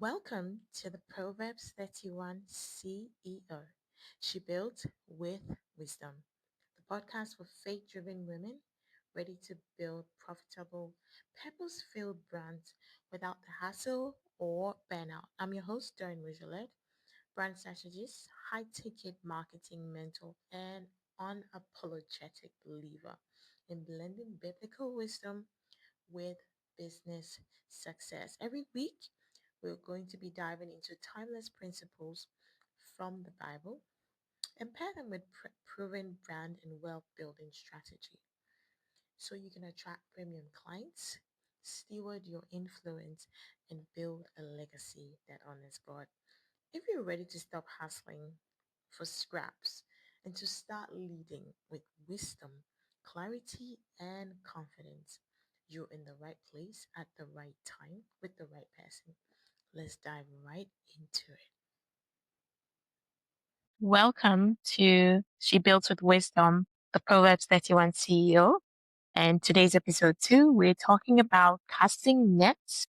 Welcome to the Proverbs 31 CEO. She built with wisdom. The podcast for faith-driven women ready to build profitable, purpose-filled brands without the hassle or burnout. I'm your host, Darren Rougelet, brand strategist, high-ticket marketing mentor, and unapologetic believer in blending biblical wisdom with business success. Every week, we're going to be diving into timeless principles from the Bible and pair them with proven brand and wealth building strategy so you can attract premium clients, steward your influence, and build a legacy that honors God. If you're ready to stop hustling for scraps and to start leading with wisdom, clarity, and confidence, you're in the right place at the right time with the right person. Let's dive right into it. Welcome to She Built with Wisdom, the Proverbs 31 CEO. And today's episode 2, we're talking about casting nets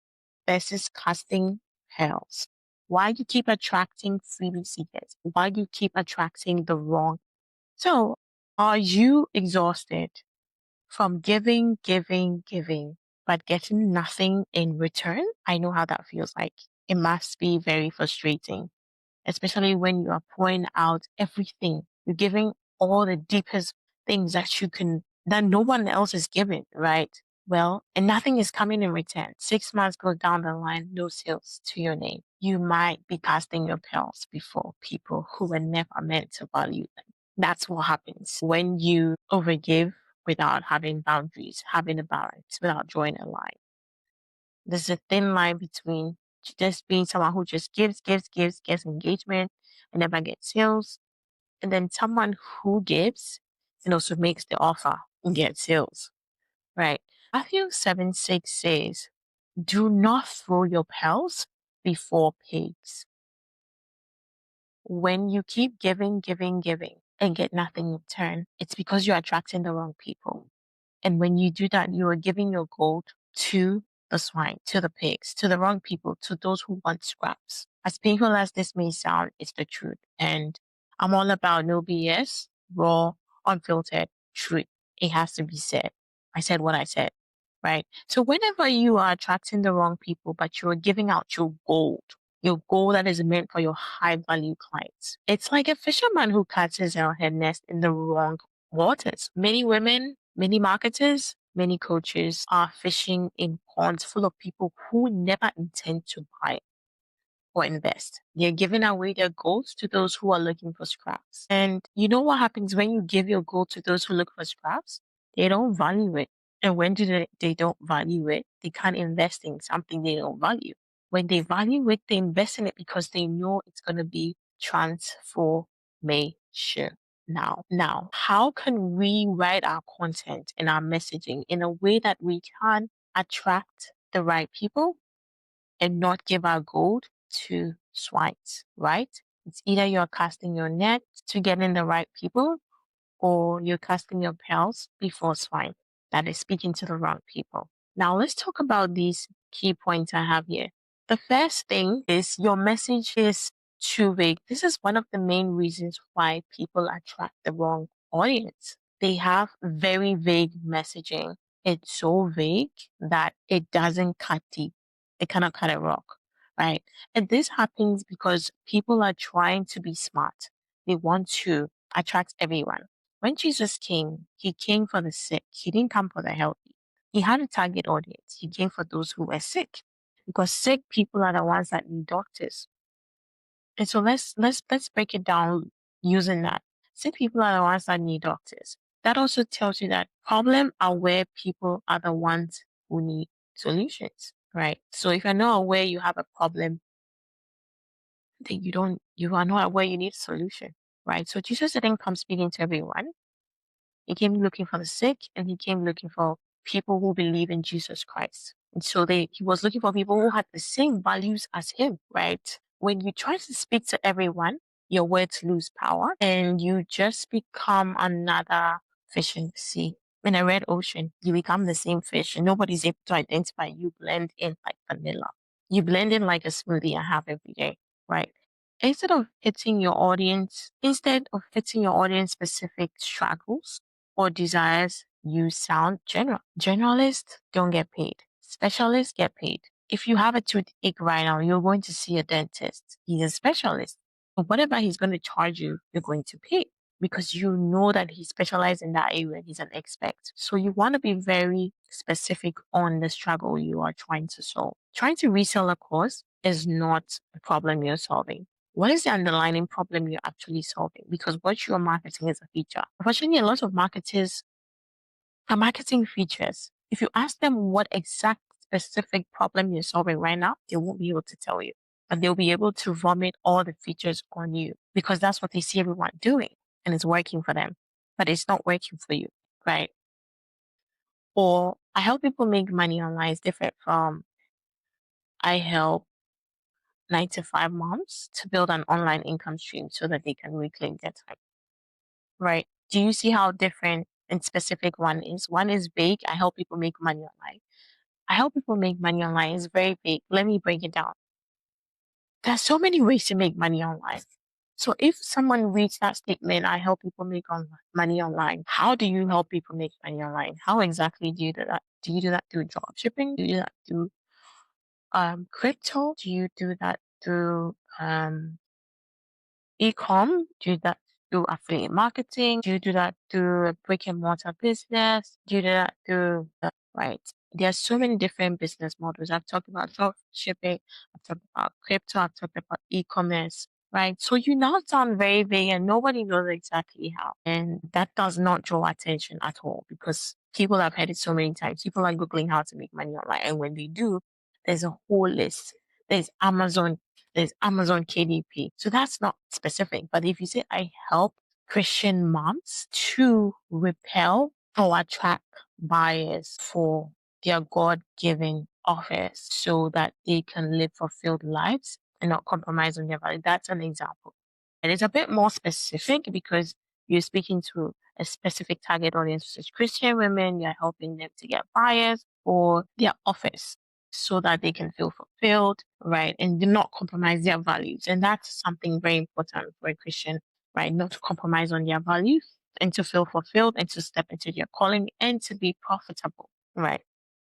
versus casting pearls. Why you keep attracting freebie seekers? Why you keep attracting the wrong? So, are you exhausted from giving, but getting nothing in return? I know how that feels like. It must be very frustrating, especially when you are pouring out everything. You're giving all the deepest things that no one else is giving, right? Well, and nothing is coming in return. 6 months go down the line, no sales to your name. You might be casting your pearls before people who were never meant to value them. That's what happens when you overgive without having boundaries, having a balance, without drawing a line. There's a thin line between just being someone who just gives, gets engagement and never gets sales, and then someone who gives and also makes the offer and gets sales, right? Matthew 7:6 says, do not throw your pearls before pigs. When you keep giving, and get nothing in return, it's because you're attracting the wrong people. And when you do that, you are giving your gold to the swine, to the pigs, to the wrong people, to those who want scraps. As painful as this may sound, it's the truth. And I'm all about no BS, raw, unfiltered truth. It has to be said. I said what I said, right? So whenever you are attracting the wrong people, but you're giving out your gold that is meant for your high value clients, it's like a fisherman who catches her nest in the wrong waters. Many women, many marketers, many coaches are fishing in ponds full of people who never intend to buy or invest. They're giving away their gold to those who are looking for scraps. And you know what happens when you give your gold to those who look for scraps? They don't value it. And when they don't value it, they can't invest in something they don't value. When they value it, they invest in it because they know it's going to be transformation. Now, how can we write our content and our messaging in a way that we can attract the right people and not give our gold to swines, right? It's either you're casting your net to get in the right people or you're casting your pearls before swine. That is speaking to the wrong people. Now let's talk about these key points I have here. The first thing is your message is too vague. This is one of the main reasons why people attract the wrong audience. They have very vague messaging. It's so vague that it doesn't cut deep. It cannot cut a rock, right? And this happens because people are trying to be smart. They want to attract everyone. When Jesus came, he came for the sick. He didn't come for the healthy. He had a target audience. He came for those who were sick because sick people are the ones that need doctors. And so let's break it down using that. Sick people are the ones that need doctors. That also tells you that problem aware people are the ones who need solutions, right? So if you're not aware you have a problem, then you are not aware you need a solution, right? So Jesus didn't come speaking to everyone. He came looking for the sick and he came looking for people who believe in Jesus Christ. And so he was looking for people who had the same values as him, right? When you try to speak to everyone, your words lose power and you just become another fish in the sea. In a red ocean, you become the same fish and nobody's able to identify you, blend in like vanilla. You blend in like a smoothie and have every day, right? Instead of hitting your audience specific struggles or desires, you sound general. Generalists don't get paid. Specialists get paid. If you have a toothache right now, you're going to see a dentist. He's a specialist. But whatever he's going to charge you, you're going to pay because you know that he specializes in that area. He's an expert. So you want to be very specific on the struggle you are trying to solve. Trying to resell a course is not a problem you're solving. What is the underlying problem you're actually solving? Because what you're marketing is a feature. Unfortunately, a lot of marketers are marketing features. If you ask them what exact specific problem you're solving right now, they won't be able to tell you. But they'll be able to vomit all the features on you because that's what they see everyone doing and it's working for them. But it's not working for you, right? Or I help people make money online is different from I help 9 to 5 moms to build an online income stream so that they can reclaim their time, right? Do you see how different and specific one is? One is vague. I help people make money online. I help people make money online is very vague. Let me break it down. There's so many ways to make money online. So if someone reads that statement, I help people make money online. How do you help people make money online? How exactly do you do that? Do you do that through drop shipping? Do you do that through crypto? Do you do that through e-com? Do you do that through affiliate marketing? Do you do that through a brick and mortar business? Do you do that through right? There are so many different business models. I've talked about drop shipping, I've talked about crypto, I've talked about e-commerce, right? So you now sound very vague and nobody knows exactly how. And that does not draw attention at all because people have heard it so many times. People are Googling how to make money online. And when they do, there's a whole list. There's Amazon KDP. So that's not specific. But if you say, I help Christian moms to repel or attract buyers for their God given offers so that they can live fulfilled lives and not compromise on their value, that's an example. And it's a bit more specific because you're speaking to a specific target audience, such as Christian women, you're helping them to get buyers for their offers so that they can feel fulfilled, right? And do not compromise their values. And that's something very important for a Christian, right? Not to compromise on their values and to feel fulfilled and to step into their calling and to be profitable, right?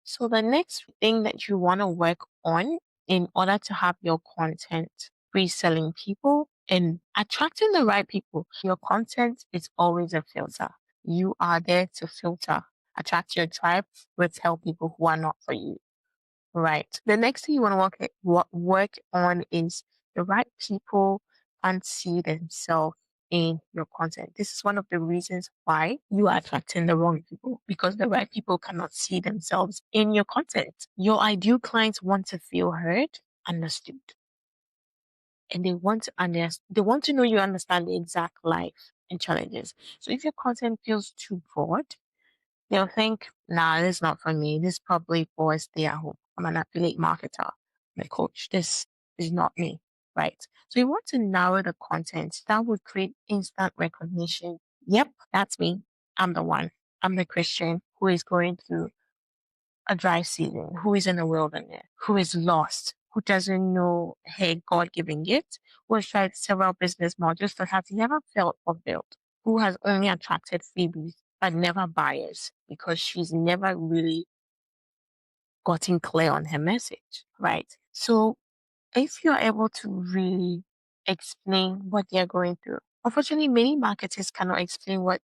So the next thing that you want to work on in order to have your content reselling people and attracting the right people, your content is always a filter. You are there to filter, attract your tribe, repel people who are not for you. Right. The next thing you want to work on is the right people can't see themselves in your content. This is one of the reasons why you are attracting the wrong people because the right people cannot see themselves in your content. Your ideal clients want to feel heard, understood, and they want to know you understand the exact life and challenges. So if your content feels too broad, they'll think, nah, this is not for me. This is probably for a stay at home. I'm an affiliate marketer. I'm a coach. This is not me. Right. So you want to narrow the content that would create instant recognition. Yep, that's me. I'm the one. I'm the Christian who is going through a dry season, who is in the wilderness, who is lost, who doesn't know her God given gift, who has tried several business models but has never felt fulfilled, who has only attracted freebies but never buyers because she's never really gotten clear on her message, right? So if you're able to really explain what they're going through, unfortunately, many marketers cannot explain what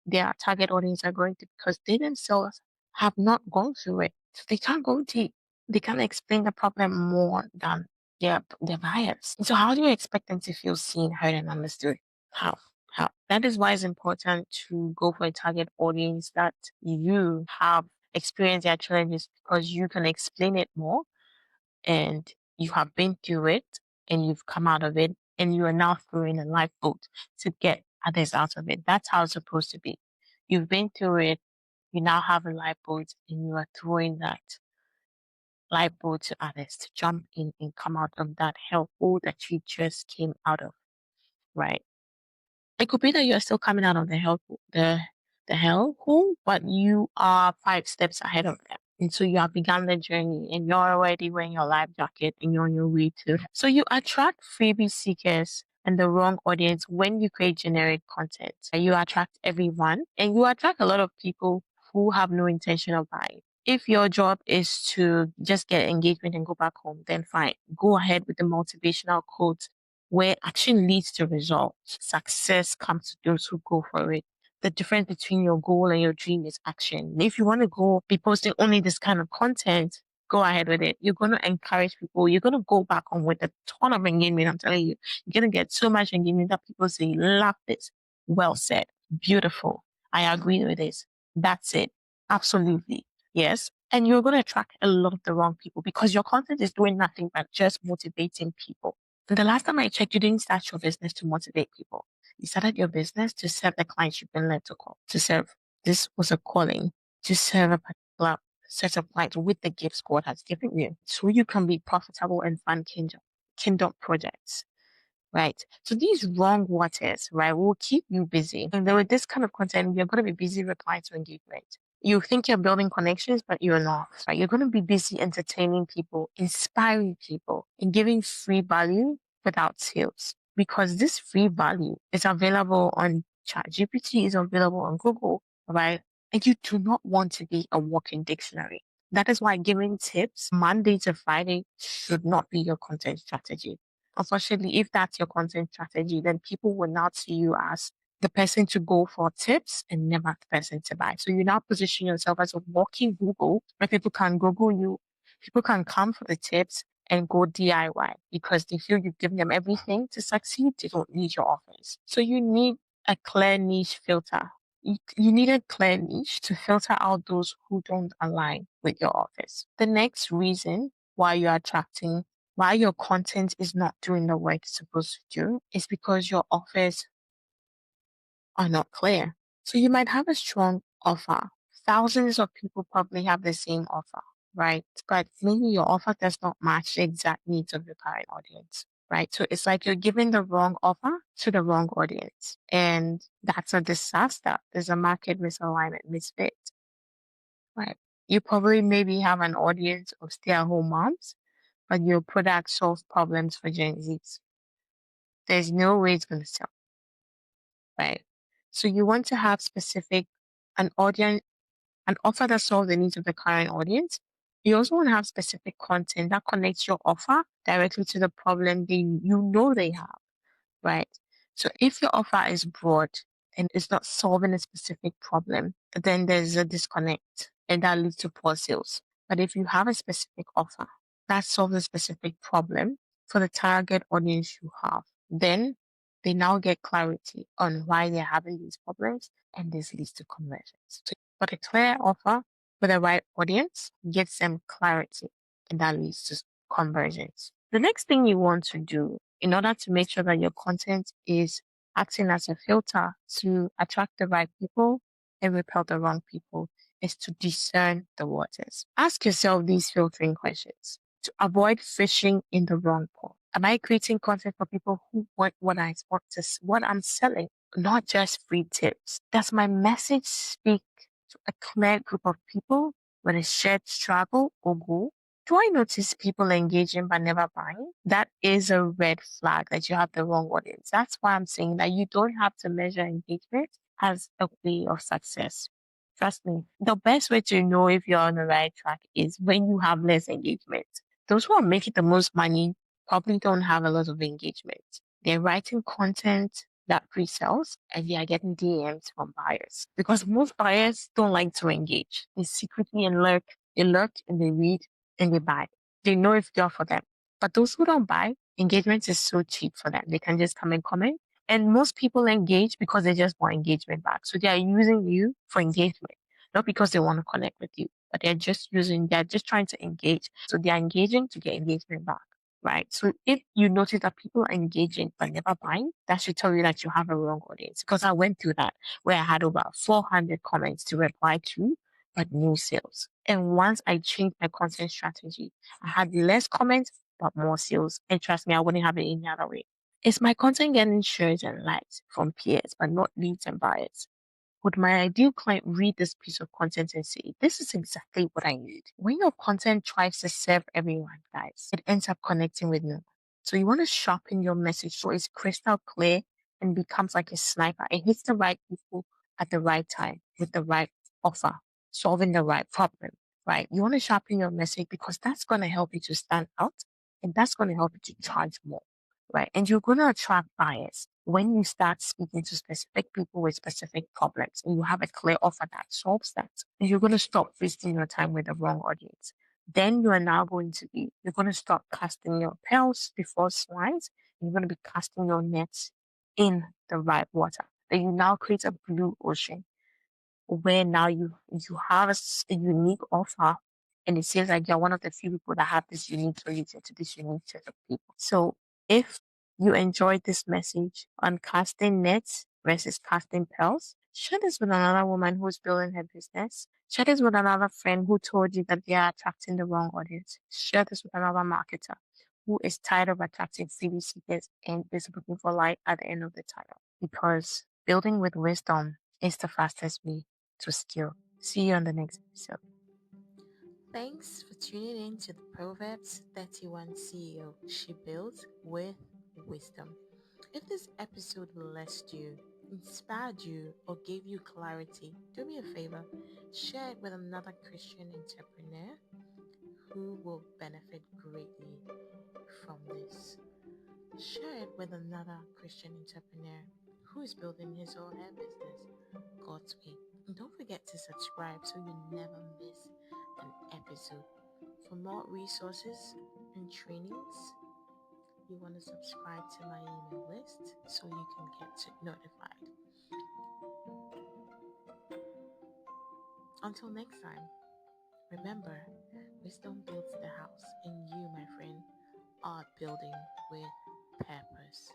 their target audience are going through because they themselves have not gone through it. So they can't go deep. They can't explain the problem more than their buyers. So how do you expect them to feel seen, heard, and understood? How? How? That is why it's important to go for a target audience that you have experienced their challenges because you can explain it more and you have been through it and you've come out of it and you are now throwing a lifeboat to get others out of it. That's how it's supposed to be. You've been through it, you now have a lifeboat and you are throwing that lifeboat to others to jump in and come out of that hellhole that you just came out of, right? It could be that you're still coming out of the hell hole, but you are 5 steps ahead of them. And so you have begun the journey and you're already wearing your life jacket and you're on your way to. So you attract freebie seekers and the wrong audience when you create generic content. You attract everyone and you attract a lot of people who have no intention of buying. If your job is to just get engagement and go back home, then fine. Go ahead with the motivational quotes where action leads to results. Success comes to those who go for it. The difference between your goal and your dream is action. If you want to go be posting only this kind of content, go ahead with it. You're going to encourage people. You're going to go back on with a ton of engagement. I'm telling you, you're going to get so much engagement that people say, love this. Well said. Beautiful. I agree with this. That's it. Absolutely. Yes. And you're going to attract a lot of the wrong people because your content is doing nothing but just motivating people. And the last time I checked, you didn't start your business to motivate people. You started your business to serve the clients you've been led to call, to serve. This was a calling to serve a particular set of clients with the gifts God has given you. So you can be profitable and fund kingdom projects. Right. So these wrong waters, right, will keep you busy. And with this kind of content, you're going to be busy replying to engagement. You think you're building connections, but you're not. Right? You're going to be busy entertaining people, inspiring people, and giving free value without sales. Because this free value is available on ChatGPT, is available on Google, right? And you do not want to be a walking dictionary. That is why giving tips Monday to Friday should not be your content strategy. Unfortunately, if that's your content strategy, then people will not see you as the person to go for tips and never the person to buy. So you now position yourself as a walking Google where people can Google you, people can come for the tips and go DIY because they feel you've given them everything to succeed. They don't need your offers. So you need a clear niche filter. You need a clear niche to filter out those who don't align with your offers. The next reason why why your content is not doing the work it's supposed to do is because your offers are not clear. So you might have a strong offer. Thousands of people probably have the same offer, right? But maybe your offer does not match the exact needs of your current audience, right? So it's like you're giving the wrong offer to the wrong audience. And that's a disaster. There's a market misalignment, misfit, right? You probably maybe have an audience of stay-at-home moms, but your product solves problems for Gen Zs. There's no way it's going to sell, right? So you want to have an audience, an offer that solves the needs of the current audience. You also want to have specific content that connects your offer directly to the problem they have, right? So if your offer is broad and it's not solving a specific problem, then there's a disconnect and that leads to poor sales. But if you have a specific offer that solves a specific problem for the target audience you have, then they now get clarity on why they're having these problems and this leads to conversions. So, but a clear offer for the right audience gives them clarity and that leads to conversions. The next thing you want to do in order to make sure that your content is acting as a filter to attract the right people and repel the wrong people is to discern the waters. Ask yourself these filtering questions to avoid fishing in the wrong pot. Am I creating content for people who want what I'm selling, not just free tips? Does my message speak to a clear group of people with a shared struggle or goal? Do I notice people engaging but never buying? That is a red flag that you have the wrong audience. That's why I'm saying that you don't have to measure engagement as a way of success. Trust me, the best way to know if you're on the right track is when you have less engagement. Those who are making the most money probably don't have a lot of engagement. They're writing content that pre-sells and they are getting DMs from buyers because most buyers don't like to engage. They secretly they lurk and they read and they buy. They know if you're for them. But those who don't buy, engagement is so cheap for them. They can just come and comment. And most people engage because they just want engagement back. So they are using you for engagement, not because they want to connect with you, but they're just trying to engage. So they are engaging to get engagement back. Right. So if you notice that people are engaging but never buying, that should tell you that you have a wrong audience. Because I went through that where I had over 400 comments to reply to, but no sales. And once I changed my content strategy, I had less comments, but more sales. And trust me, I wouldn't have it any other way. Is my content getting shares and likes from peers, but not leads and buyers? Would my ideal client read this piece of content and say, this is exactly what I need? When your content tries to serve everyone, guys, it ends up connecting with no one. So you want to sharpen your message so it's crystal clear and becomes like a sniper. It hits the right people at the right time with the right offer, solving the right problem, right? You want to sharpen your message because that's going to help you to stand out and that's going to help you to charge more, right? And you're going to attract buyers when you start speaking to specific people with specific problems and you have a clear offer that solves that. And you're going to stop wasting your time with the wrong audience. Then you are now going to be, you're going to stop casting your pearls before swines. And you're going to be casting your nets in the right water. Then you now create a blue ocean where now you have a unique offer and it seems like you're one of the few people that have this unique solution to this unique set of people. So if you enjoyed this message on casting nets versus casting pearls, share this with another woman who's building her business. Share this with another friend who told you that they are attracting the wrong audience. Share this with another marketer who is tired of attracting freebie seekers and is looking for light at the end of the tunnel. Because building with wisdom is the fastest way to skill. See you on the next episode. Thanks for tuning in to the Proverbs 31 CEO. She builds with wisdom. If this episode blessed you, inspired you, or gave you clarity, do me a favor, share it with another Christian entrepreneur who will benefit greatly from this. Share it with another Christian entrepreneur who is building his or her business God's way. And don't forget to subscribe so you never miss an episode. For more resources and trainings, you want to subscribe to my email list so you can get notified. Until next time, remember, wisdom builds the house, and you, my friend, are building with purpose.